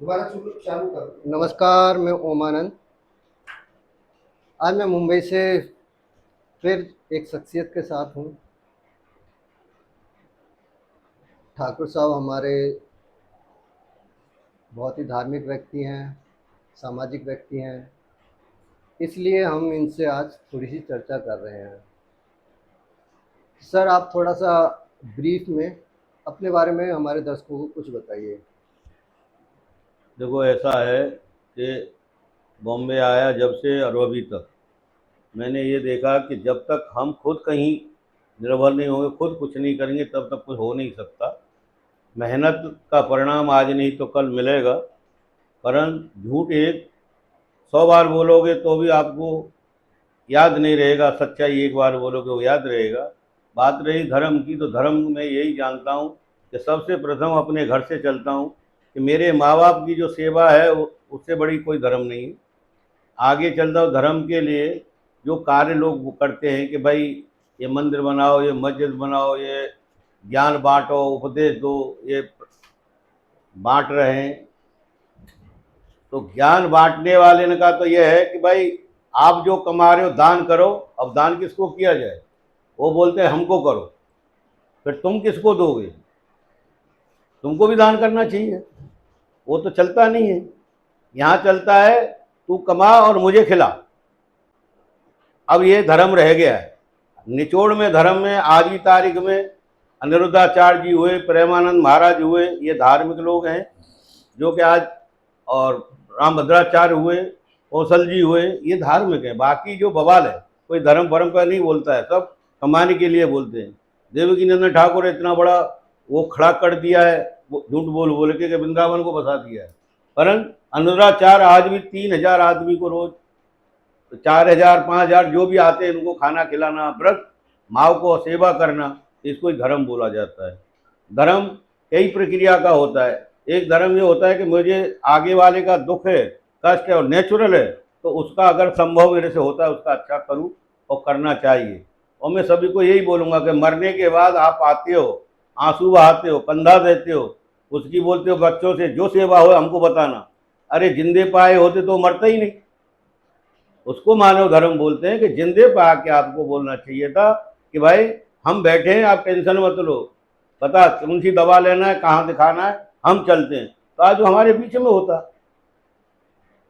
दोबारा चालू कर। नमस्कार, मैं ओमानंद। आज मैं मुंबई से फिर एक शख्सियत के साथ हूँ। ठाकुर साहब हमारे बहुत ही धार्मिक व्यक्ति हैं, सामाजिक व्यक्ति हैं, इसलिए हम इनसे आज थोड़ी-सी चर्चा कर रहे हैं। सर, आप थोड़ा-सा ब्रीफ में अपने बारे में हमारे दर्शकों को कुछ बताइए। देखो, ऐसा है कि बॉम्बे आया जब से और अभी तक मैंने ये देखा कि जब तक हम खुद कहीं निर्भर नहीं होंगे, खुद कुछ नहीं करेंगे, तब तक कुछ हो नहीं सकता। मेहनत का परिणाम आज नहीं तो कल मिलेगा। परंतु झूठ एक 100 बार बोलोगे तो भी आपको याद नहीं रहेगा, सच्चाई एक बार बोलोगे वो याद रहेगा। बात रही धर्म की, तो धर्म में यही जानता हूँ कि सबसे प्रथम अपने घर से चलता हूँ कि मेरे माँ बाप की जो सेवा है उससे बड़ी कोई धर्म नहीं है। आगे चलता हूँ धर्म के लिए जो कार्य लोग वो करते हैं कि भाई ये मंदिर बनाओ, ये मस्जिद बनाओ, ये ज्ञान बांटो, उपदेश दो, ये बांट रहे हैं। तो ज्ञान बांटने वाले ने का तो यह है कि भाई आप जो कमा रहे हो दान करो। अब दान किसको किया जाए? वो बोलते हैं हमको करो। फिर तुम किसको दोगे? तुमको भी दान करना चाहिए। वो तो चलता नहीं है। यहाँ चलता है तू कमा और मुझे खिला। अब ये धर्म रह गया है। निचोड़ में धर्म में आज की तारीख में अनिरुद्धाचार्य जी हुए, प्रेमानंद महाराज हुए, ये धार्मिक लोग हैं जो कि आज, और रामभद्राचार्य हुए, कौशल जी हुए, ये धार्मिक हैं। बाकी जो बवाल है कोई धर्म परम का नहीं बोलता है, सब कमाने के लिए बोलते हैं। देवकी नंदन ठाकुर ने इतना बड़ा वो खड़ा कर दिया है, वो झूठ बोल बोल के वृंदावन को बसा दिया है। परंतु अनुराचार्य आज भी 3,000 आदमी को रोज 4,000 5,000 जो भी आते हैं उनको खाना खिलाना, व्रत माँ को सेवा करना, इसको ही धर्म बोला जाता है। धर्म कई प्रक्रिया का होता है। एक धर्म ये होता है कि मुझे आगे वाले का दुख है, कष्ट है और नेचुरल है, तो उसका अगर संभव मेरे से होता है उसका अच्छा करूं और करना चाहिए। और मैं सभी को यही बोलूंगा कि मरने के बाद आप आते हो, आंसू बहाते हो, कंधा देते हो, उसकी बोलते हो बच्चों से जो सेवा हो हमको बताना। अरे जिंदे पाए होते तो मरता ही नहीं। उसको मानव धर्म बोलते हैं कि जिंदे पा के आपको बोलना चाहिए था कि भाई हम बैठे हैं, आप टेंशन मत लो, बता कौन सी दवा लेना है, कहाँ दिखाना है, हम चलते हैं। तो आज जो हमारे बीच में होता,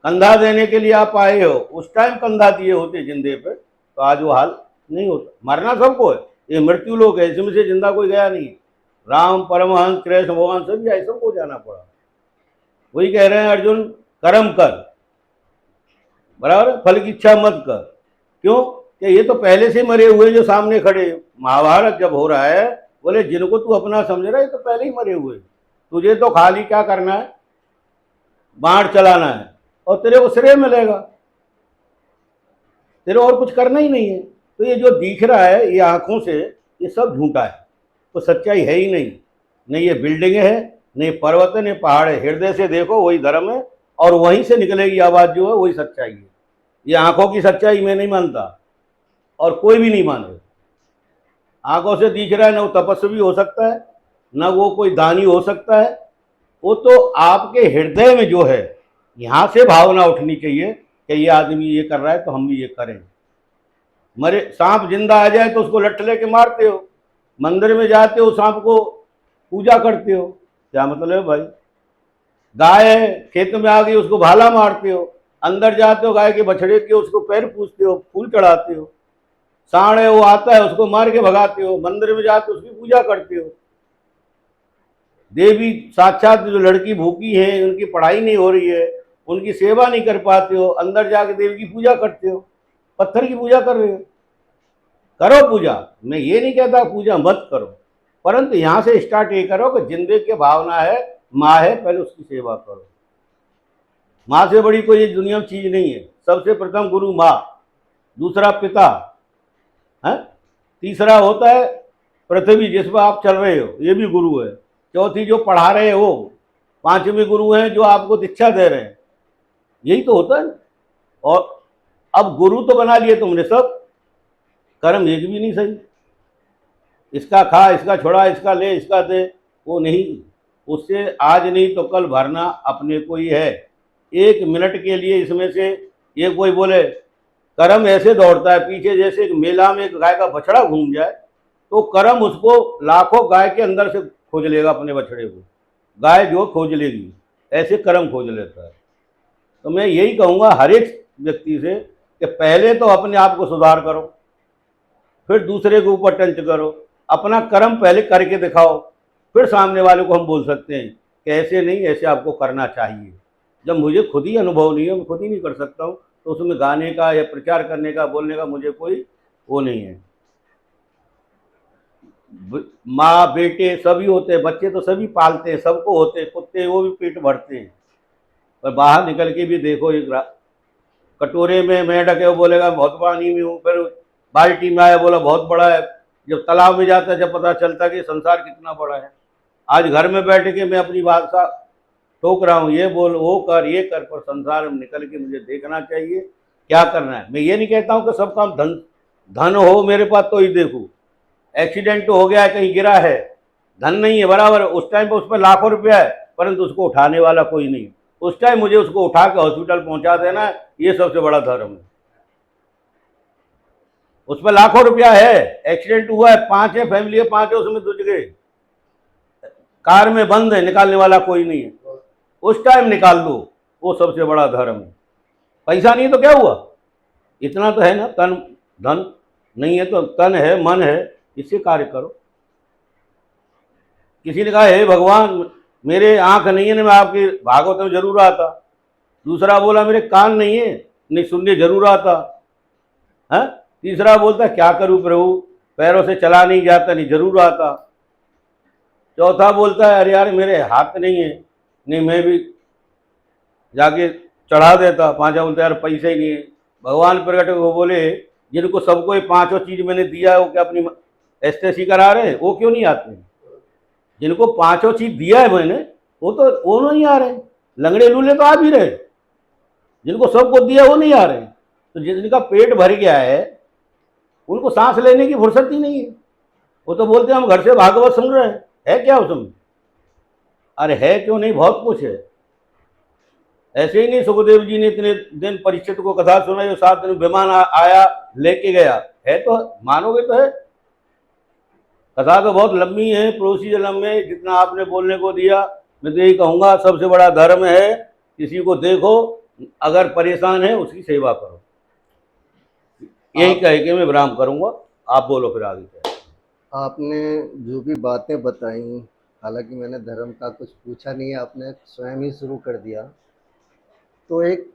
कंधा देने के लिए आप आए हो, उस टाइम कंधा दिए होते जिंदे पे, तो आज वो हाल नहीं होता। मरना सबको है, ये मृत्यु लोग है, इसमें से जिंदा कोई गया नहीं। राम परमहंस कृष्ण भगवान सभी ऐसा को जाना पड़ा। वही कह रहे हैं अर्जुन, कर्म कर, बराबर, फल की इच्छा मत कर। क्यों? कि ये तो पहले से मरे हुए जो सामने खड़े। महाभारत जब हो रहा है, बोले जिनको तू अपना समझ रहा है तो पहले ही मरे हुए, तुझे तो खाली क्या करना है, बाण चलाना है और तेरे को श्रेय मिलेगा, तेरे और कुछ करना ही नहीं है। तो ये जो दिख रहा है ये आंखों से, ये सब झूठा है, तो सच्चाई है ही नहीं। नहीं ये बिल्डिंग है, नहीं पर्वत है, नहीं पहाड़ है। हृदय से देखो वही धर्म है और वहीं से निकलेगी आवाज जो है वही सच्चाई है। ये आंखों की सच्चाई मैं नहीं मानता और कोई भी नहीं माने। आंखों से दिख रहा है, ना वो तपस्वी हो सकता है, ना वो कोई दानी हो सकता है। वो तो आपके हृदय में जो है, यहां से भावना उठनी चाहिए कि ये आदमी ये कर रहा है तो हम भी ये करें। मरे सांप जिंदा आ जाए तो उसको लठ लेके मारते हो, मंदिर में जाते हो सांप को पूजा करते हो, क्या मतलब है भाई? गाय है खेत में आ गई उसको भाला मारते हो, अंदर जाते हो गाय के बछड़े के उसको पैर पूजते हो, फूल चढ़ाते हो। सांड है वो आता है उसको मार के भगाते हो, मंदिर में जाते हो उसकी पूजा करते हो। देवी साक्षात जो लड़की भूखी है, उनकी पढ़ाई नहीं हो रही है, उनकी सेवा नहीं कर पाते हो, अंदर जाके देवी की पूजा करते हो, पत्थर की पूजा कर रहे हो। करो पूजा, मैं ये नहीं कहता पूजा मत करो, परंतु यहां से स्टार्ट ये करो कि जिंदगी की भावना है, माँ है, पहले उसकी सेवा करो। माँ से बड़ी कोई दुनिया में चीज नहीं है। सबसे प्रथम गुरु माँ, दूसरा पिता है, तीसरा होता है पृथ्वी जिस पर आप चल रहे हो, ये भी गुरु है। चौथी जो पढ़ा रहे हो, पांचवी गुरु हैं जो आपको दीक्षा दे रहे हैं, यही तो होता है। और अब गुरु तो बना लिए तुमने सब, कर्म एक भी नहीं सही। इसका खा, इसका छोड़ा, इसका ले, इसका दे, वो नहीं। उससे आज नहीं तो कल भरना अपने को ही है। 1 मिनट के लिए इसमें से ये कोई बोले, कर्म ऐसे दौड़ता है पीछे, जैसे एक मेला में एक गाय का बछड़ा घूम जाए तो कर्म उसको लाखों गाय के अंदर से खोज लेगा, अपने बछड़े को गाय जो खोज लेगी, ऐसे कर्म खोज लेता है। तो मैं यही कहूँगा हर एक व्यक्ति से कि पहले तो अपने आप को सुधार करो, फिर दूसरे के ऊपर टंच करो, अपना कर्म पहले करके दिखाओ, फिर सामने वाले को हम बोल सकते हैं कि ऐसे नहीं, ऐसे आपको करना चाहिए। जब मुझे खुद ही अनुभव नहीं है, मैं खुद ही नहीं कर सकता हूँ, तो उसमें गाने का या प्रचार करने का, बोलने का मुझे कोई वो नहीं है। माँ बेटे सभी होते हैं, बच्चे तो सभी पालते हैं, सबको होते हैं, कुत्ते वो भी पेट भरते हैं, पर बाहर निकल के भी देखो, एक कटोरे में मैं ढके वो बोलेगा बहुत पानी में हूँ, फिर बाल्टी में आया बोला बहुत बड़ा है। जब तालाब में जाता है जब पता चलता है कि संसार कितना बड़ा है। आज घर में बैठ के मैं अपनी भाषा ठोक रहा हूँ, ये बोल वो कर ये कर, पर संसार में निकल के मुझे देखना चाहिए क्या करना है। मैं ये नहीं कहता हूँ कि सब काम धन धन हो मेरे पास तो ही देखूँ। एक्सीडेंट हो गया है, कहीं गिरा है, धन नहीं है बराबर, उस टाइम पर उस पर लाखों रुपया है, परंतु उसको उठाने वाला कोई नहीं, उस टाइम मुझे उसको उठा के हॉस्पिटल पहुंचा देना, ये सबसे बड़ा धर्म है। उस पर लाखों रुपया है, एक्सीडेंट हुआ है, 5 है, फैमिली है, 5 है, उसमें दूज गए, कार में बंद है, निकालने वाला कोई नहीं है, उस टाइम निकाल दो, वो सबसे बड़ा धर्म है। पैसा नहीं तो क्या हुआ, इतना तो है ना, तन धन नहीं है तो तन है, मन है, इससे कार्य करो। किसी ने कहा हे भगवान मेरे आंख नहीं है ना, मैं आपकी भागवत में जरूर आता। दूसरा बोला मेरे कान नहीं है, नहीं सुनने जरूर आता है। तीसरा बोलता क्या करूं प्रभु, पैरों से चला नहीं जाता, नहीं जरूर आता। चौथा बोलता है अरे यार मेरे हाथ नहीं है, नहीं मैं भी जाके चढ़ा देता। पांचवा बोलता है यार पैसे ही नहीं है। भगवान प्रकट वो बोले जिनको सबको ये पांचों चीज मैंने दिया है, वो क्या अपनी एस्टेसी करा रहे हैं, वो क्यों नहीं आते हैं? जिनको पांचों चीज दिया है मैंने, वो नहीं आ रहे। लंगड़े लूले तो आ भी रहे, जिनको सबको दिया वो नहीं आ रहे। तो जिनका पेट भर गया है उनको सांस लेने की फुर्सत ही नहीं है, वो तो बोलते हैं हम घर से भागवत सुन रहे हैं, है क्या उसमें? अरे है क्यों नहीं, बहुत कुछ है। ऐसे ही नहीं सुखदेव जी ने इतने दिन परीक्षित को कथा सुनाई, जो 7 दिन विमान आया लेके गया, है तो मानोगे तो है। कथा तो बहुत लंबी है, पड़ोसी जन्म में जितना आपने बोलने को दिया, मैं तो यही कहूँगा सबसे बड़ा धर्म है किसी को देखो अगर परेशान है उसकी सेवा करो। यही कह के मैं विराम करूँगा, आप बोलो फिर आगे क्या। आपने जो भी बातें बताई, हालांकि मैंने धर्म का कुछ पूछा नहीं है, आपने स्वयं ही शुरू कर दिया। तो एक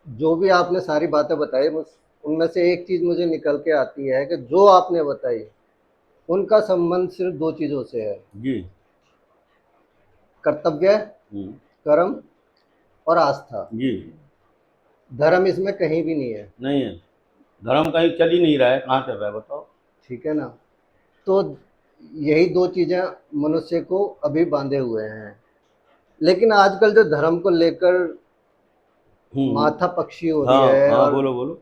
जो भी आपने सारी बातें बताई, उनमें से एक चीज़ मुझे निकल के आती है कि जो आपने बताई उनका संबंध सिर्फ 2 चीज़ों से है, जी। कर्तव्य, कर्म और आस्था। जी। धर्म इसमें कहीं भी नहीं है। नहीं है, धर्म कहीं चल ही नहीं रहा है, कहाँ चल रहा है बताओ? ठीक है ना? तो यही 2 चीज़ें मनुष्य को अभी बांधे हुए हैं। लेकिन आजकल जो धर्म को लेकर माथा पक्षी हो रही हाँ है, हाँ, बोलो बोलो।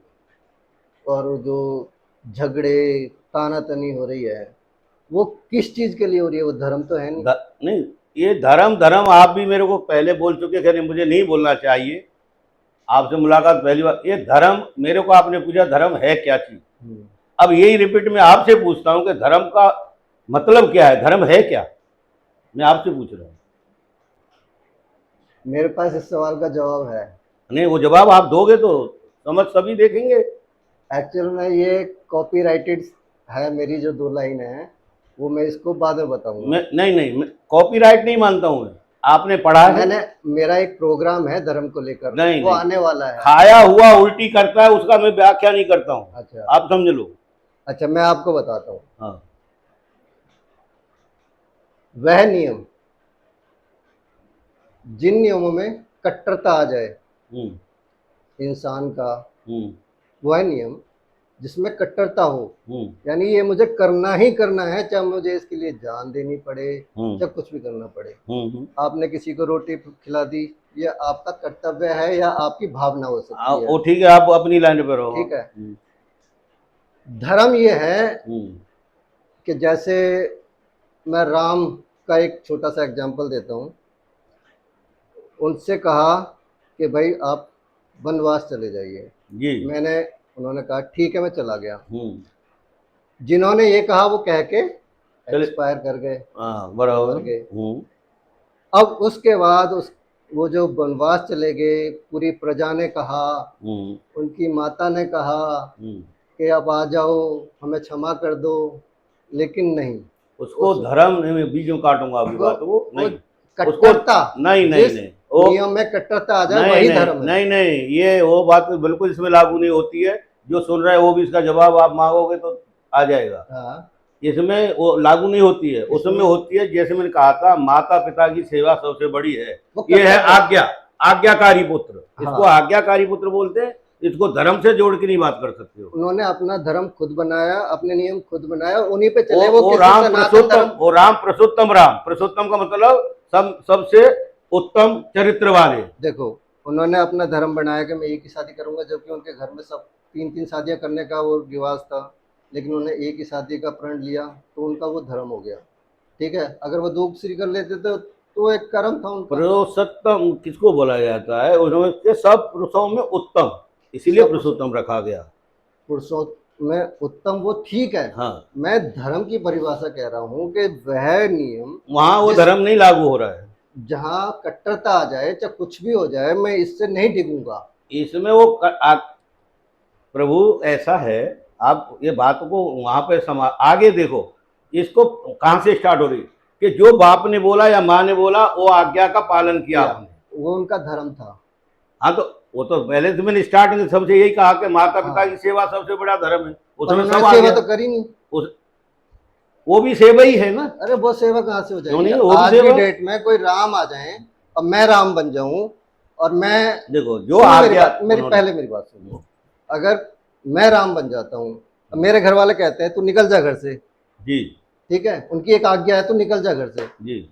और जो झगड़े तानातनी हो रही है, वो किस चीज़ के लिए हो रही है? वो धर्म तो है नहीं। नहीं, ये धर्म धर्म आप भी मेरे को पहले बोल चुके, खैर मुझे नहीं बोलना चाहिए, आपसे मुलाकात पहली बार। ये धर्म मेरे को आपने पूछा धर्म है क्या चीज, अब यही रिपीट मैं आपसे पूछता हूँ कि धर्म का मतलब क्या है, धर्म है क्या? मैं आपसे पूछ रहा हूँ। मेरे पास इस सवाल का जवाब है। नहीं, वो जवाब आप दोगे तो समझ सभी देखेंगे। एक्चुअल में ये कॉपीराइटेड है, मेरी जो 2 लाइन है वो मैं इसको बाद में बताऊंगा। मैं नहीं कॉपीराइट नहीं मानता हूँ मैं, आपने पढ़ा है? मैंने मेरा एक प्रोग्राम है धर्म को लेकर, नहीं वो नहीं, आने वाला है। खाया हुआ उल्टी करता है उसका मैं व्याख्या नहीं करता हूँ। अच्छा आप समझ लो। अच्छा, मैं आपको बताता हूँ। हाँ। वह नियम जिन नियमों में कट्टरता आ जाए इंसान का, वह नियम जिसमें कट्टरता हो, यानी ये मुझे करना ही करना है, चाहे मुझे इसके लिए जान देनी पड़े, चाहे कुछ भी करना पड़े। आपने किसी को रोटी खिला दी, ये आपका कर्तव्य है या आपकी भावना हो सकती है, वो ठीक है, आप अपनी लाइन पे रहो। ठीक है। धर्म ये है कि जैसे मैं राम का एक छोटा सा एग्जांपल देता हूँ। उनसे कहा कि भाई आप वनवास चले जाइए। जी। उन्होंने कहा ठीक है, मैं चला गया। हम्म। जिन्होंने ये कहा वो कह के चले। एक्सपायर कर गए, हाँ, मर बराबर। गए। हम्म। अब उसके बाद उस वो जो वनवास चले गए, पूरी प्रजा ने कहा, हम्म। उनकी माता ने कहा हम्म। कि अब आ जाओ, हमें क्षमा कर दो, लेकिन नहीं। उसको उस धर्म नहीं, बीच में काटूंगा आपकी वो बात को, वो नहीं। उसको कट्टरता, नहीं नहीं जिस नहीं वो नियम में कट्टरता आ जाए नहीं वही नहीं धर्म है। नहीं नहीं, ये वो बात तो बिल्कुल इसमें लागू नहीं होती है। जो सुन रहा है वो भी इसका जवाब आप मांगोगे तो आ जाएगा। हाँ, इसमें वो लागू नहीं होती है, उसमें इसमें होती है जैसे मैंने कहा था, माता पिता की सेवा सबसे बड़ी है। वो ये है कट्टरता। आज्ञा, आज्ञाकारी पुत्र, इसको हाँ, आज्ञाकारी पुत्र बोलते हैं। इसको धर्म से जोड़ के नहीं बात कर सकते हो। उन्होंने अपना धर्म खुद बनाया, अपने नियम खुद बनाया, उन्हीं पे चले। वो वो किसी राम सनातन पुरुषोत्तम, धर्म, वो राम पुरुषोत्तम, राम पुरुषोत्तम का मतलब सबसे उत्तम चरित्र वाले। देखो उन्होंने अपना धर्म बनाया कि मैं एक ही शादी करूंगा, जबकि उनके घर में सब तीन तीन शादियां करने का वो रिवाज था, लेकिन उन्होंने एक ही शादी का प्रण लिया, तो उनका वो धर्म हो गया। ठीक है, अगर वो दूसरी कर लेते तो एक कर्म था उनका। पुरुषोत्तम किसको बोला जाता है? उन्होंने सब पुरुषों में उत्तम, इसीलिए सब पुरुषोत्तम रखा गया। पुरुषों में उत्तम, वो ठीक है। हाँ, मैं धर्म की परिभाषा कह रहा हूँ कि वह नियम वहां वो जिस धर्म नहीं लागू हो रहा है। जहाँ कट्टरता आ जाए, चाहे कुछ भी हो जाए, मैं इससे नहीं डिगूंगा। इसमें वो प्रभु ऐसा है, आप ये बात को वहां पे आगे देखो। इसको कहां से स्टार्ट हो रही कि जो बाप ने बोला या माँ ने बोला वो आज्ञा का पालन किया किया, आपने। वो उनका धर्म था। हाँ, तो वो तो पहले से मैंने स्टार्टिंग सबसे यही कहा कि माता पिता की हाँ, सेवा सबसे बड़ा धर्म है, पर उसमें सब उन्होंने आ सेवा गया। तो करी नहीं। उस वो भी सेवा ही है ना। अरे वो सेवा कहाँ से हो क्यों जाएगी? नहीं, वो भी आज की सेवा। डेट में कोई राम आ जाए और मैं राम बन जाऊं, और मैं, देखो जो सुनो मेरी आज्ञा बात, उन्होंने। मेरी बात सुनो। अगर मैं राम बन जाता हूँ, अब मेरे घर वाले कहते हैं तू निकल जा घर से, जी। ठीक है, उनकी एक आज्ञा है तू निकल जा घर से। जी।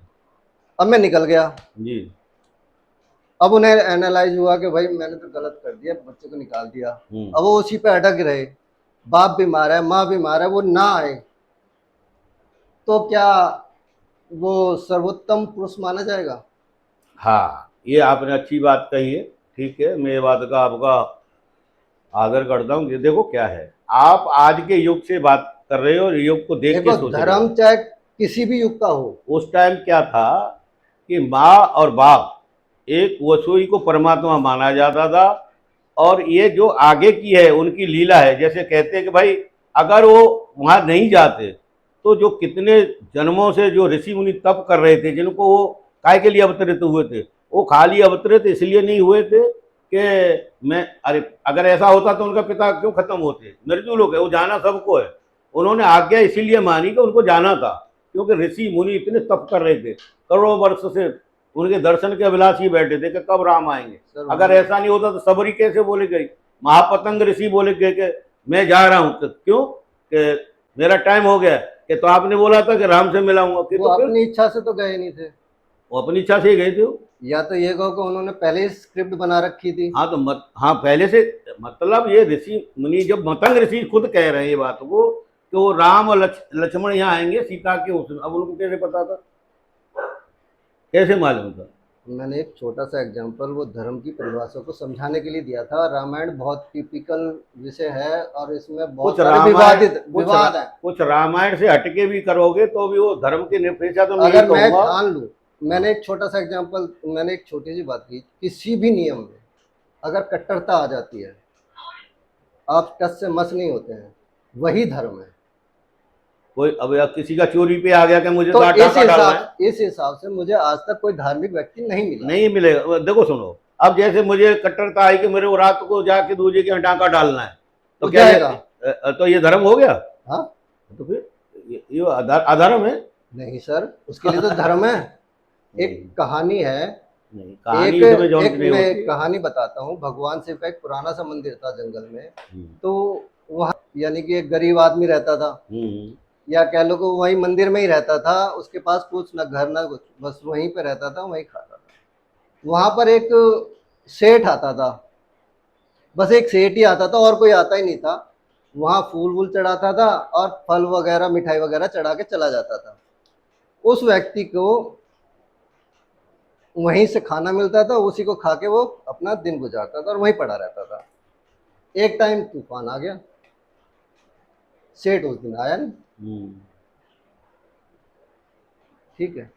अब मैं निकल गया। जी। अब उन्हें एनालाइज हुआ कि भाई मैंने तो गलत कर दिया, बच्चे को निकाल दिया। अब वो उसी पे अटक रहे, बाप बीमार है, माँ बीमार है, वो ना आए, तो क्या वो सर्वोत्तम पुरुष माना जाएगा? हाँ, ये आपने अच्छी बात कही है। ठीक है, मैं ये बात का आपका आदर करता हूँ। ये देखो क्या है, आप आज के युग से बात कर रहे हो और युग को देख के देखो सोच रहे धर्म हो। चाहे किसी भी युग का हो, उस टाइम क्या था कि माँ और बाप, एक वसुई को परमात्मा माना जाता था। और ये जो आगे की है उनकी लीला है, जैसे कहते हैं कि भाई अगर वो वहां नहीं जाते तो जो कितने जन्मों से जो ऋषि मुनि तप कर रहे थे, जिनको वो काय के लिए अवतरित हुए थे, वो खाली अवतरित इसलिए नहीं हुए थे कि मैं, अरे अगर ऐसा होता तो उनका पिता क्यों खत्म होते? मृत्यु लोग है, वो जाना सबको है। उन्होंने आज्ञा इसीलिए मानी कि उनको जाना था, क्योंकि ऋषि मुनि इतने तप कर रहे थे, करोड़ों वर्ष से उनके दर्शन के अभिलाषी बैठे थे कि कब राम आएंगे। सर अगर ऐसा नहीं होता तो सबरी कैसे बोले गई? महापतंग ऋषि बोले गए कि मैं जा रहा हूं, तो क्यों कि मेरा टाइम हो गया, कि तो आपने बोला था कि राम से मिलाऊंगा, कि वो तो फिर अपनी इच्छा से तो गए नहीं थे। वो अपनी इच्छा से ही गए थे। या तो ये कहो कि उन्होंने पहले ही स्क्रिप्ट बना रखी थी। हाँ, तो हाँ, पहले से, मतलब ये ऋषि मुनि, जब मतंग ऋषि खुद कह रहे हैं ये बात को कि वो राम और लक्ष्मण यहाँ आएंगे सीता के उसमें, अब उनको कैसे पता था, कैसे मालूम था? मैंने एक छोटा सा एग्जांपल वो धर्म की परिभाषा को समझाने के लिए दिया था। रामायण बहुत टिपिकल विषय है और इसमें बहुत कुछ सारे रामायण, विवाद है। कुछ रामायण से हटके भी करोगे तो भी वो धर्म के निरपेक्षा, तो मैं यही अगर मैं कहूंगा। ठान लूँ, मैंने एक छोटा सा एग्जांपल, मैंने एक छोटी सी बात की, किसी भी नियम में अगर कट्टरता आ जाती है, आप टस से मस नहीं होते हैं, वही धर्म है। कोई अब या किसी का चोरी पे आ गया कि मुझे तो तो डाका डालना है, इस हिसाब से मुझे आज तक कोई धार्मिक व्यक्ति नहीं मिला। नहीं मिलेगा। देखो सुनो, अब जैसे मुझे कट्टरता आई कि मेरे को रात को जाके दूसरे के यहाँ डाका डालना है, तो हो क्या जाएगा। तो ये धर्म हो गया? हाँ, तो फिर ये अधर्म है। नहीं सर, उसके लिए तो धर्म है। एक नहीं, कहानी है, नहीं, कहानी इसमें जॉइंट एक नहीं मैं होती है। कहानी बताता हूँ। भगवान शिव का एक पुराना सा मंदिर था जंगल में। हम्म। तो वहाँ यानी कि एक गरीब आदमी रहता था, हम्म। या कह लो कि वहीं मंदिर में ही रहता था। उसके पास कुछ ना घर ना कुछ, बस वहीं पे रहता था, वहीं खाता था। वहां पर एक सेठ आता था, बस एक सेठ ही आता था, और कोई आता ही नहीं था। वहां फूल वूल चढ़ाता था और फल वगैरह मिठाई वगैरह चढ़ा के चला जाता था। उस व्यक्ति को वहीं से खाना मिलता था, उसी को खा के वो अपना दिन गुजारता था और वहीं पड़ा रहता था। एक टाइम तूफान आ गया, सेठ उस दिन आया नहीं। ठीक है,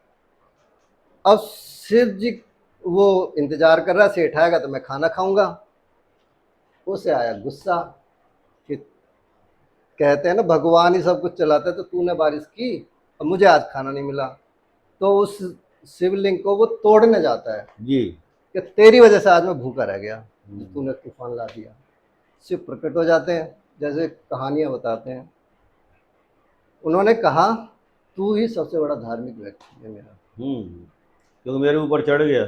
अब शिव जी वो इंतजार कर रहा, सेठ आएगा तो मैं खाना खाऊंगा। उसे आया गुस्सा कि कहते हैं ना भगवान ही सब कुछ चलाता है, तो तूने बारिश की और मुझे आज खाना नहीं मिला। तो उस शिवलिंग को वो तोड़ने जाता है जी कि तेरी वजह से आज मैं भूखा रह गया, जो तूने तूफान ला दिया। शिव प्रकट हो जाते हैं, जैसे कहानियां बताते हैं। उन्होंने कहा तू ही सबसे बड़ा धार्मिक व्यक्ति है मेरा। क्योंकि मेरे ऊपर चढ़ गया,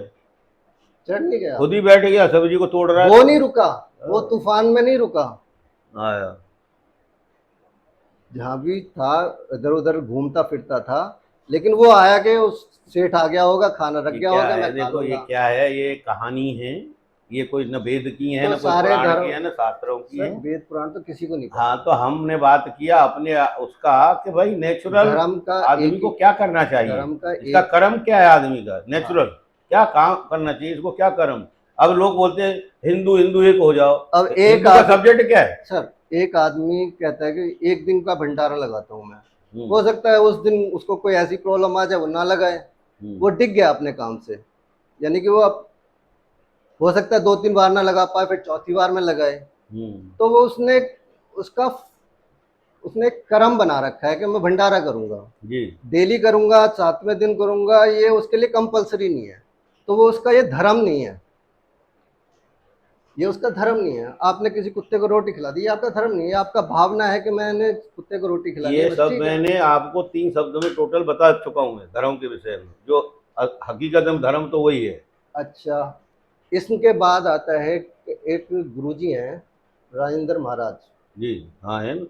चढ़ नहीं गया, खुद ही बैठ गया, सब्जी को तोड़ रहा है। वो नहीं रुका, वो तूफान में नहीं रुका, आया जहाँ भी था इधर उधर घूमता फिरता था, लेकिन वो आया कि उस सेठ आ गया होगा, खाना रख ये गया क्या होगा, है, मैं खा देखो ये लूंगा। क्या है, ये कहानी है, ये कोई न वेद की है तो न कोई सारे पुराण धर्म, की है न शास्त्रों की सर है। वेद पुराण तो किसी को नहीं पता। हाँ, तो हमने बात किया अपने उसका कि भाई नेचुरल धर्म का आदमी एक को क्या करना चाहिए, धर्म का इसका एक, कर्म क्या है, आदमी का नेचुरल क्या काम करना चाहिए, इसको क्या कर्म। अब लोग बोलते हैं हिंदू हिंदू एक हो जाओ, अब तो एक हिंदू का सब्जेक्ट क्या है। सर एक आदमी कहता है कि एक दिन का भंडारा लगाता हूँ मैं, हो सकता है उस दिन उसको कोई ऐसी प्रॉब्लम आ जाए वो ना लगाए, वो डिग गया अपने काम से, यानी कि वो अब हो सकता है 2-3 बार ना लगा पाए, फिर चौथी बार में लगाए, तो वो उसका उसने एक कर्म बना रखा है कि मैं भंडारा करूंगा जी डेली करूंगा, 7वें दिन करूंगा, ये उसके लिए कंपलसरी नहीं है, तो वो उसका ये धर्म नहीं है, ये उसका धर्म नहीं है। आपने किसी कुत्ते को रोटी खिला दी, ये आपका धर्म नहीं है, आपका भावना है कि मैंने कुत्ते को रोटी खिलानी है, ये बस सब ठीक है। मैंने आपको 3 शब्दों में टोटल बता चुका हूँ मैं धर्म के विषय में, जो हकीकत में धर्म तो वही है। अच्छा, इसके बाद आता है कि एक गुरुजी हैं राजेंद्र महाराज, जी हाँ है ना।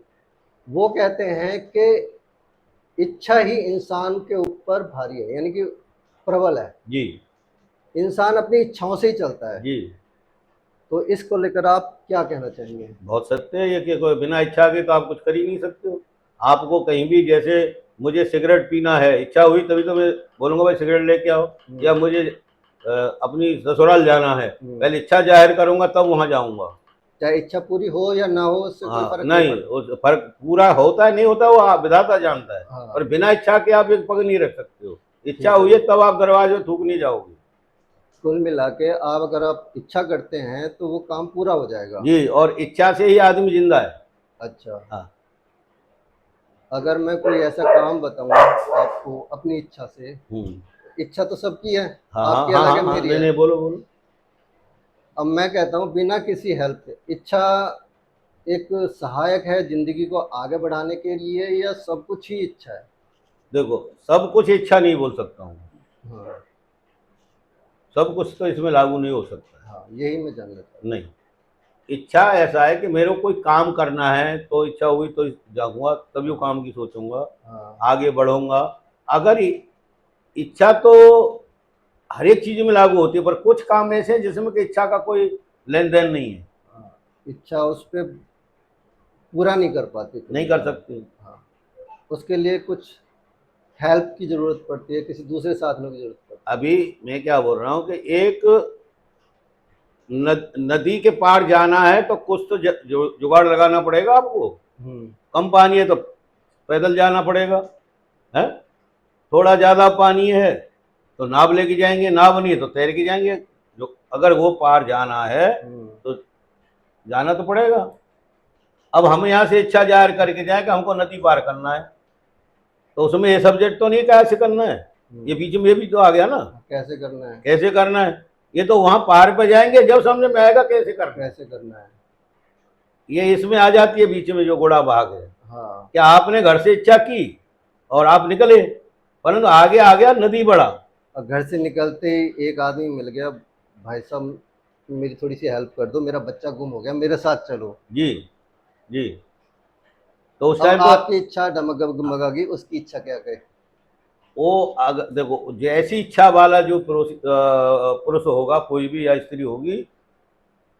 वो कहते हैं कि इच्छा ही इंसान के ऊपर भारी है, यानी कि प्रबल है, जी इंसान अपनी इच्छाओं से ही चलता है। जी तो इसको लेकर आप क्या कहना चाहेंगे? बहुत सत्य है ये कि कोई बिना इच्छा के तो आप कुछ कर ही नहीं सकते हो। आपको कहीं भी, जैसे मुझे सिगरेट पीना है, इच्छा हुई तभी तो मैं बोलूँगा भाई सिगरेट लेके आओ, या मुझे अपनी ससुराल जाना है, पहले इच्छा जाहिर करूँगा तब वहाँ जाऊँगा। चाहे इच्छा पूरी हो या ना हो, उससे कोई फर्क नहीं, पड़ता। उस फर्क पूरा होता है नहीं होता वो विधाता जानता है। हाँ। और बिना इच्छा के आप एक पग नहीं रख सकते हो, इच्छा ठीक है। हुई है तब आप दरवाजे में थूक नहीं जाओगे। कुल मिला के आप अगर आप इच्छा करते हैं तो वो काम पूरा हो जाएगा। जी, और इच्छा से ही आदमी जिंदा है। अच्छा, हाँ अगर मैं कोई ऐसा काम बताऊंगा आपको अपनी इच्छा से, इच्छा तो सबकी है, हाँ आपकी हाँ अलग हाँ है, हाँ, मेरी नहीं है। नहीं, बोलो बोलो। अब मैं कहता हूँ बिना किसी हेल्प के, इच्छा एक सहायक है जिंदगी को आगे बढ़ाने के लिए, या सब कुछ ही इच्छा है? देखो, सब कुछ इच्छा नहीं बोल सकता हूँ, हाँ सब कुछ तो इसमें लागू नहीं हो सकता है। हाँ, यही मैं जानना चाहता हूँ। नहीं, इच्छा ऐसा है कि मेरे को कोई काम करना है तो इच्छा हुई तो जाऊंगा, तभी वो काम की सोचूंगा, हाँ आगे बढ़ूंगा। अगर इच्छा तो हर एक चीज में लागू होती है, पर कुछ काम ऐसे हैं जिसमें कि इच्छा का कोई लेन देन नहीं है, हाँ, इच्छा उस पर पूरा नहीं कर पाती, नहीं कर सकते। हाँ, उसके लिए कुछ हेल्प की जरूरत पड़ती है, किसी दूसरे साधनों की जरूरत पड़ती अभी मैं क्या बोल रहा हूँ कि एक नदी के पार जाना है तो कुछ तो जुगाड़ लगाना पड़ेगा आपको। है। कम पानी है तो पैदल जाना पड़ेगा, है। थोड़ा ज़्यादा पानी है तो नाव लेके जाएंगे, नाव नहीं है तो तैर के जाएंगे। जो अगर वो पार जाना है तो जाना तो पड़ेगा। अब हम यहाँ से इच्छा जाहिर करके जाए कि हमको नदी पार करना है, तो उसमें ये सब्जेक्ट तो नहीं कैसे करना है, ये बीच में ये भी तो आ गया ना, कैसे करना है, कैसे करना है। ये तो वहां पार पे जाएंगे जब समझ में आएगा कैसे करना है, कैसे करना है। ये इसमें आ जाती है बीच में जो घोड़ा भाग है। हाँ, क्या आपने घर से इच्छा की और आप निकले, परंतु आगे आ गया नदी बढ़ा। और घर से निकलते ही एक आदमी मिल गया, भाई साहब मेरी थोड़ी सी हेल्प कर दो, मेरा बच्चा गुम हो गया, मेरे साथ चलो। जी जी, तो उस अब टाइम आपकी इच्छा डगमगागी, उसकी इच्छा क्या कहे? वो अगर देखो, जैसी इच्छा वाला जो पुरुष होगा, कोई भी या स्त्री होगी,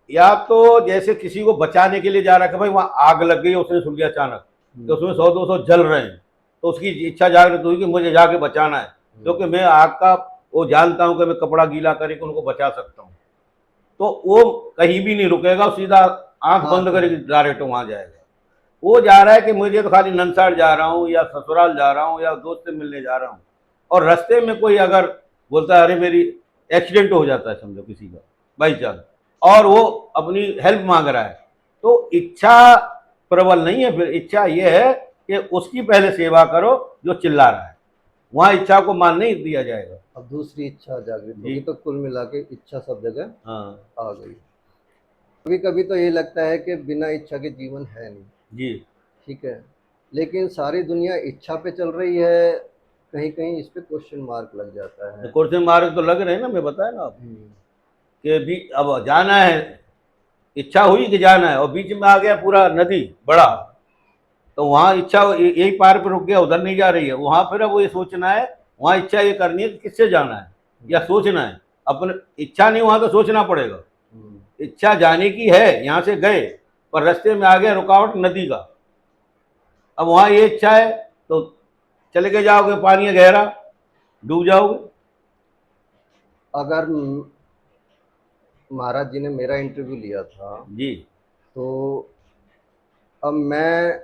या तो जैसे किसी को बचाने के लिए जा रहा है कि भाई वहां आग लग गई, उसने सुन लिया अचानक कि उसमें 100-200 जल रहे हैं, तो उसकी इच्छा जागृत हुई कि मुझे जाके बचाना है, क्योंकि मैं आग का वो जानता हूँ कि मैं कपड़ा गीला करके उनको बचा सकता हूँ। तो वो कहीं भी नहीं रुकेगा, सीधा आंख बंद करके डायरेक्ट वहां जाएगा। वो जा रहा है कि मुझे तो खाली ननसाड़ जा रहा हूँ या ससुराल जा रहा हूँ या दोस्त से मिलने जा रहा हूँ, और रास्ते में कोई अगर बोलता है अरे मेरी एक्सीडेंट हो जाता है समझो किसी का बाई चांस, और वो अपनी हेल्प मांग रहा है, तो इच्छा प्रबल नहीं है। फिर इच्छा ये है कि उसकी पहले सेवा करो जो चिल्ला रहा है, वहां इच्छा को मान नहीं दिया जाएगा। अब दूसरी इच्छा जागृत होगी, तो कुल मिला के इच्छा सब जगह हाँ आ गई। कभी कभी तो ये लगता है कि बिना इच्छा के जीवन है नहीं। जी। ठीक है, लेकिन सारी दुनिया इच्छा पे चल रही है, कहीं कहीं इस पे क्वेश्चन मार्क लग जाता है। क्वेश्चन मार्क तो लग रहे हैं ना, मैं बताया ना आपको कि भी अब जाना है, इच्छा हुई कि जाना है और बीच में आ गया पूरा नदी बड़ा, तो वहां इच्छा यही पार पे रुक गया, उधर नहीं जा रही है, वहां फिर अब वो ये सोचना है, वहां इच्छा ये करनी है कि किससे जाना है या सोचना है। अपने इच्छा नहीं, वहां तो सोचना पड़ेगा। इच्छा जाने की है, यहाँ से गए पर रास्ते में आ गया रुकावट नदी का, अब वहां ये इच्छा है तो चले के जाओगे, पानी है गहरा, डूब जाओगे। अगर महाराज जी ने मेरा इंटरव्यू लिया था जी। तो अब मैं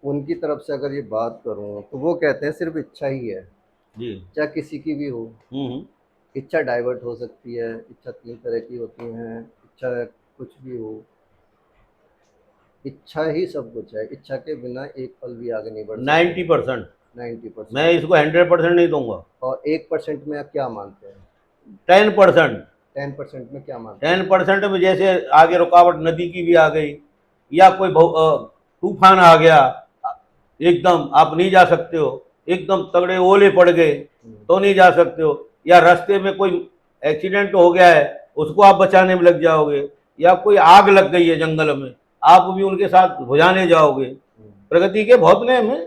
उनकी तरफ से अगर ये बात करूं तो वो कहते हैं सिर्फ इच्छा ही है, जी। चाहे किसी की भी हो। हम्म। इच्छा डाइवर्ट हो सकती है, इच्छा 3 तरह की होती हैं, इच्छा कुछ भी हो, इच्छा ही सब कुछ है। इच्छा के बिना एक पल भी आगे नहीं बढ़ सकते। 90%। 90%। मैं इसको 100% नहीं दूंगा। और 1% में आप क्या मानते हैं? 10%। 10% में क्या मानते हैं? 10% में जैसे आगे रुकावट नदी की भी आ गई, या कोई तूफान आ गया, एकदम आप नहीं जा सकते हो, एकदम तगड़े ओले पड़ गए तो नहीं जा सकते हो, या रास्ते में कोई एक्सीडेंट हो गया है उसको आप बचाने में लग जाओगे, या कोई आग लग गई है जंगल में, आप भी उनके साथ बुझाने जाओगे। प्रगति के बहुत नियम है,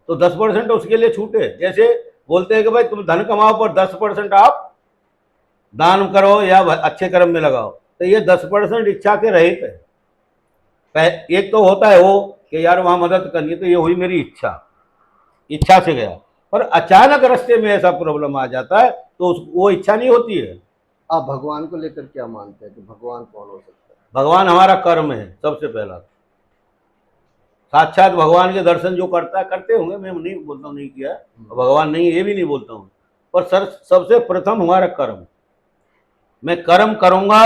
तो 10% उसके लिए छूटे। जैसे बोलते हैं कि भाई तुम धन कमाओ पर 10% आप दान करो या अच्छे कर्म में लगाओ, तो ये 10% इच्छा के रहित है। एक तो होता है वो कि यार वहां मदद करनी है, तो ये हुई मेरी इच्छा, इच्छा से गया, पर अचानक रास्ते में ऐसा प्रॉब्लम आ जाता है तो वो इच्छा नहीं होती है। आप भगवान को लेकर क्या मानते हैं कि भगवान कौन हो सकता है? भगवान हमारा कर्म है सबसे पहला। साक्षात भगवान के दर्शन जो करता है, करते होंगे, मैं नहीं बोलता हूँ नहीं किया, भगवान नहीं ये भी नहीं बोलता हूँ, पर सर सबसे प्रथम हमारा कर्म। मैं कर्म करूंगा,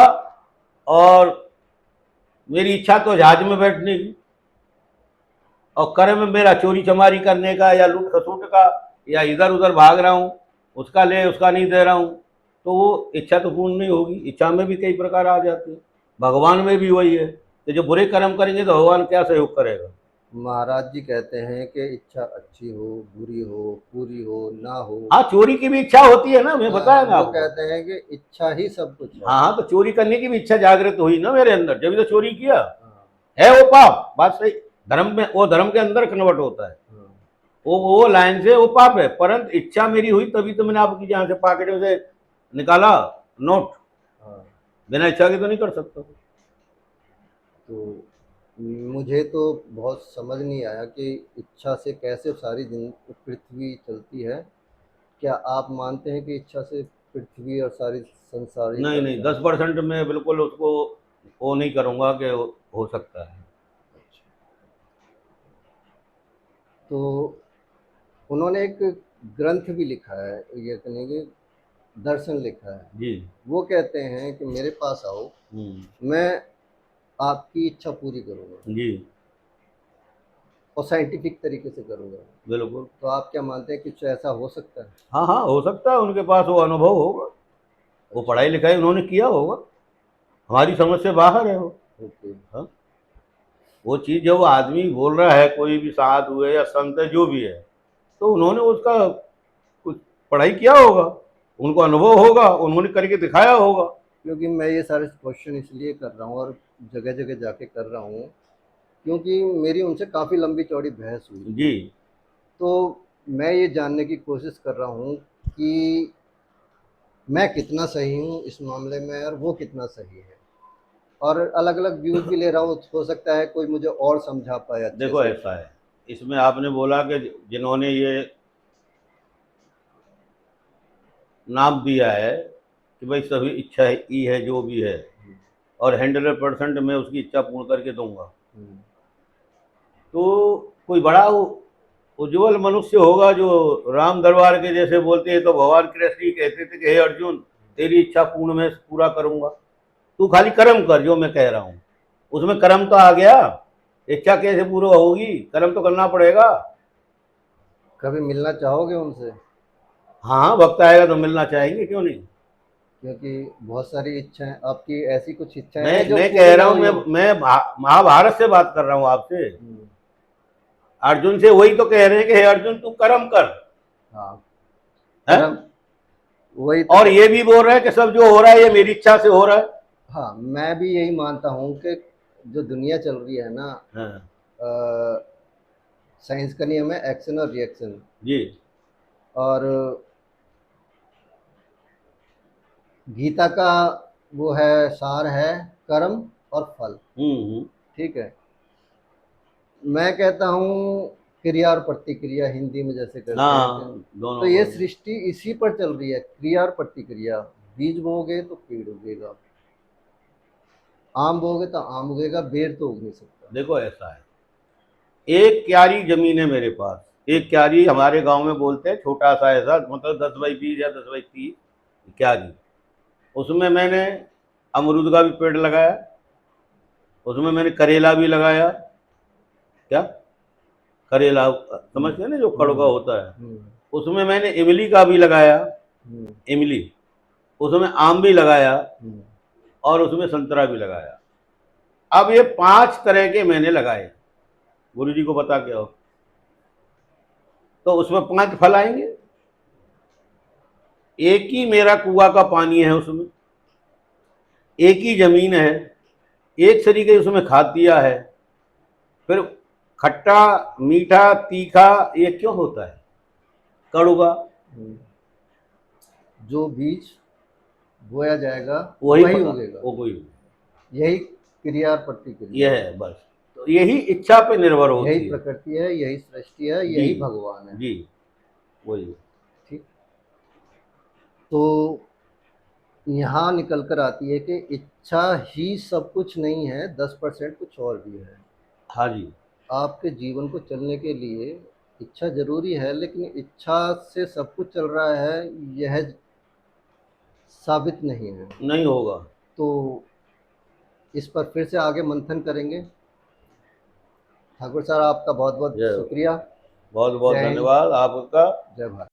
और मेरी इच्छा तो जहाज में बैठने की, और कर्म मेरा चोरी चमारी करने का या लूट खसूट का, या इधर उधर भाग रहा हूँ, उसका ले उसका नहीं दे रहा हूँ, तो वो इच्छा तो पूर्ण नहीं होगी। इच्छा में भी कई प्रकार आ जाते हैं, भगवान में भी वही है कि जो बुरे कर्म करेंगे तो भगवान क्या सहयोग करेगा। महाराज जी कहते हैं कि इच्छा अच्छी हो, बुरी हो, पूरी हो, ना हो। हाँ, चोरी की भी इच्छा होती है ना, मैं बताया ना वो आपको। कहते हैं कि इच्छा ही सब कुछ है। हाँ हाँ, तो चोरी करने की भी इच्छा जागृत हुई ना मेरे अंदर, जब तो चोरी किया है। वो पाप, बात सही, धर्म में वो धर्म के अंदर कन्वर्ट होता है, वो लाइन से वो पाप है, परंतु इच्छा मेरी हुई तभी तो मैंने आपकी जहाँ से पॉकेट से निकाला नोट, बिना इच्छा के तो नहीं कर सकता। तो मुझे तो बहुत समझ नहीं आया कि इच्छा से कैसे सारी पृथ्वी चलती है। क्या आप मानते हैं कि इच्छा से पृथ्वी और सारी संसार नहीं नहीं, 10% में बिल्कुल उसको वो नहीं करूँगा कि हो सकता है। तो उन्होंने एक ग्रंथ भी लिखा है, ये कहने के दर्शन लिखा है जी। वो कहते हैं कि मेरे पास आओ, मैं आपकी इच्छा पूरी करूंगा जी। और साइंटिफिक तरीके से करूंगा। बिल्कुल। तो आप क्या मानते हैं कि कुछ ऐसा हो सकता है? हाँ हाँ, हो सकता है, उनके पास वो अनुभव होगा, वो पढ़ाई लिखाई उन्होंने किया होगा, हमारी समझ से बाहर है वो। ओके। हाँ, वो चीज़ जब आदमी बोल रहा है, कोई भी साधु है या संत है जो भी है, तो उन्होंने उसका कुछ पढ़ाई किया होगा, उनको अनुभव होगा, उन्होंने करके दिखाया होगा। क्योंकि मैं ये सारे क्वेश्चन इसलिए कर रहा हूँ और जगह जगह जाके कर रहा हूँ क्योंकि मेरी उनसे काफ़ी लंबी चौड़ी बहस हुई। जी। तो मैं ये जानने की कोशिश कर रहा हूँ कि मैं कितना सही हूँ इस मामले में और वो कितना सही है, और अलग अलग व्यूज़ भी ले रहा हूँ। हो सकता है कोई मुझे और समझा पाए अच्छे देखो से। ऐसा है, इसमें आपने बोला कि जिन्होंने ये नाम दिया है कि भाई सभी इच्छा ही है जो भी है, और 100% मैं उसकी इच्छा पूर्ण करके दूंगा, तो कोई बड़ा उज्जवल मनुष्य होगा जो राम दरबार के जैसे बोलते हैं। तो भगवान कृष्ण ही कहते थे कि हे अर्जुन, तेरी इच्छा पूर्ण मैं पूरा करूंगा, तू खाली कर्म कर जो मैं कह रहा हूँ। उसमें कर्म तो आ गया, इच्छा कैसे पूरा होगी, कर्म तो करना पड़ेगा। कभी मिलना चाहोगे उनसे? हाँ, वक्त आएगा तो मिलना चाहेंगे, क्यों नहीं। क्योंकि बहुत सारी इच्छाएं आपकी, ऐसी कुछ इच्छाएं हैं जो मैं कह पूरी ना रहा हूँ, हुई हो। मैं महाभारत से बात कर रहा हूँ आपसे। हम्म, अर्जुन से वही तो कह रहे हैं कि हे अर्जुन तू कर्म कर, हाँ, है। कर्म, वही तो और ये भी बोल रहा है कि सब जो हो रहा है ये मेरी इच्छा से हो रहा है। हाँ, मैं भी यही मानता हूँ कि जो दुनिया चल रही है ना, हाँ साइंस का नियम है एक्शन और रिएक्शन। जी। और गीता का वो है, सार है कर्म और फल। हम्म। ठीक है, मैं कहता हूँ क्रिया और प्रतिक्रिया, हिंदी में जैसे करते हैं हाँ, तो दोनों ये को। सृष्टि इसी पर चल रही है, क्रिया और प्रतिक्रिया। बीज बोओगे तो पेड़ उगेगा, आम बोओगे तो आम उगेगा, बेर तो उग नहीं सकता। देखो ऐसा है, एक क्यारी जमीन है मेरे पास। एक क्यारी हमारे गांव में बोलते हैं, छोटा सा ऐसा, मतलब 10 बाई 20 या 10 बाई 30 क्यारी। उसमें मैंने अमरूद का भी पेड़ लगाया, उसमें मैंने करेला भी लगाया। क्या, करेला समझते हैं ना, जो कड़वा होता है। हम्म, उसमें मैंने इमली का भी लगाया, हम्म, इमली। उसमें आम भी लगाया, हम्म, और उसमें संतरा भी लगाया। अब ये 5 तरह के मैंने लगाए, गुरु जी को बता के आओ, तो उसमें 5 फल आएंगे। एक ही मेरा कुआ का पानी है उसमें, एक ही जमीन है, एक तरीके उसमें खाद दिया है। फिर खट्टा, मीठा, तीखा ये क्यों होता है, कड़वा? हम्म। जो बीज बोया जाएगा वही वही फल, उगेगा। वो कोई। यही क्रिया और प्रतिक्रिया यह है, है बस। तो यही इच्छा पे निर्भर यही होती है। प्रकृति है, यही सृष्टि है, जी यही भगवान है। जी, वही। ठीक, तो यहाँ निकल कर आती है कि इच्छा ही सब कुछ नहीं है, 10% कुछ और भी है। हाँ जी। आपके जीवन को चलने के लिए इच्छा जरूरी है, लेकिन इच्छा से सब कुछ चल रहा है यह साबित नहीं है। नहीं होगा। तो इस पर फिर से आगे मंथन करेंगे। ठाकुर साहब, आपका बहुत बहुत जय, शुक्रिया। बहुत बहुत जय हिंद, धन्यवाद आपका। जय भारत।